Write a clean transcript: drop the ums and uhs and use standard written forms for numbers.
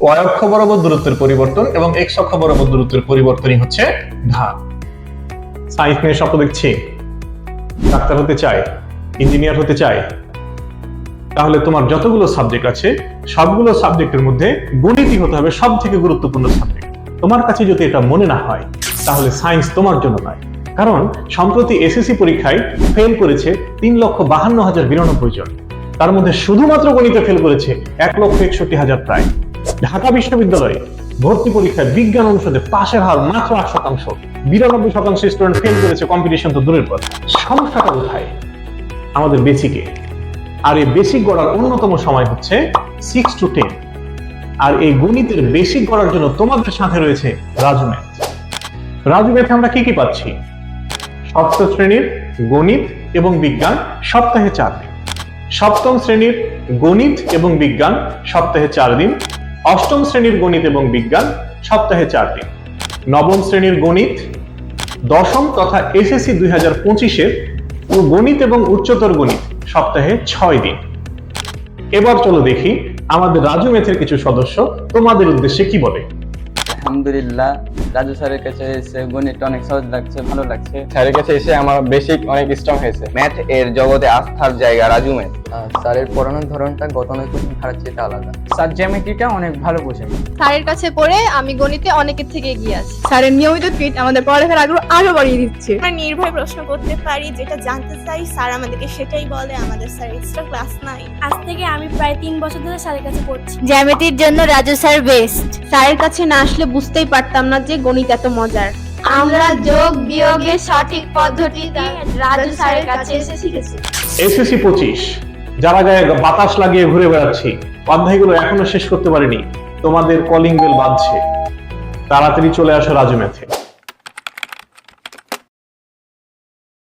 Y অক্ষ বরাবর দূরত্বের পরিবর্তন এবং এক্স অক্ষ বরাবর দূরত্বের পরিবর্তনই হচ্ছে ধাপ। সায়েন্স নিয়ে স্বপ্ন দেখছি, ডাক্তার হতে চায়, ইঞ্জিনিয়ার হতে চায়, তাহলে তোমার যতগুলো সাবজেক্ট আছে সবগুলো সাবজেক্টের মধ্যে গণিতই হতে হবে সব থেকে গুরুত্বপূর্ণ সাবজেক্ট। তোমার কাছে যদি এটা মনে না হয় তাহলে সায়েন্স তোমার জন্য নয়। কারণ সম্প্রতি এসএসসি পরীক্ষায় ফেল করেছে 3,52,092 জন, তার মধ্যে শুধুমাত্র গণিতে ফেল করেছে 1,61,000 প্রায়। ঢাকা বিশ্ববিদ্যালয়ে ভর্তি পরীক্ষায় বিজ্ঞান অনুষদে পাশের হার মাত্র 8%, 92% স্টুডেন্ট ফেল করেছে, কম্পিটিশন তো দূরের কথা। সমস্যাটা কোথায়? আমাদের বেসিকে। আর এই বেসিক গড়ার অন্যতম সময় হচ্ছে 6 to 10। আর এই গণিতের বেসিক গড়ার জন্য তোমাদের সাথে রয়েছে রাজু ম্যাথ। রাজু ম্যাথে আমরা কি কি পাচ্ছি? ষষ্ঠ শ্রেণীর গণিত এবং বিজ্ঞান সপ্তাহে 4 দিন, সপ্তম শ্রেণীর গণিত এবং বিজ্ঞান সপ্তাহে 4 দিন, অষ্টম শ্রেণীর গণিত এবং বিজ্ঞান সপ্তাহে 4 দিন, নবম শ্রেণীর গণিত, দশম তথা এসএসসি 2025-এর গণিত এবং উচ্চতর গণিত সপ্তাহে 6 দিন। এবার চলো দেখি আমাদের রাজু ম্যাথের কিছু সদস্য তোমাদের উদ্দেশ্যে কি বলে। আলহামদুলিল্লাহ, রাজু স্যারের কাছে এসে গণিতটা অনেক সহজ লাগছে, ভালো লাগছে। স্যারের কাছে এসে আমার বেসিক অনেক স্ট্রং হয়েছে। ম্যাথ এর জগতে আস্থার জায়গা রাজু ম্যাথ। স্যারের পড়ানোর ধরনটা গত অনেক কোশ্চেন খারাপ চেয়ে আলাদা। স্যার জ্যামিতিটা অনেক ভালো বোঝায়। স্যারের কাছে পড়ে আমি গণিতে অনেকের থেকে এগিয়ে আছি। স্যারের নিয়মিত টুইট আমাদের পড়ালেখার আগ্রহ আরো বাড়িয়ে দিচ্ছে। আমরা নির্ভয় প্রশ্ন করতে পারি, যেটা জানতে চাই স্যার আমাদেরকে সেটাই বলে। আমাদের স্যার এক্সট্রা ক্লাস নাই। আজ থেকে আমি প্রায় 3 বছর ধরে স্যারের কাছে পড়ছি। জ্যামিতির জন্য রাজু স্যার বেস্ট। স্যারের কাছে না আসলে বুঝতেই পারতাম না যে গণিত এত মজার। আমরা যোগ বিয়োগের সঠিক পদ্ধতিটা রাজু স্যারের কাছে এসে শিখেছি। এসএসসি 25 যারা গায়ে বাতাস লাগিয়ে ঘুরে বেড়াচ্ছি, অধ্যায়গুলো এখনো শেষ করতে পারিনি, তোমাদের কলিং বেল বাজছে, তাড়াতাড়ি চলে আসো রাজু ম্যাথে।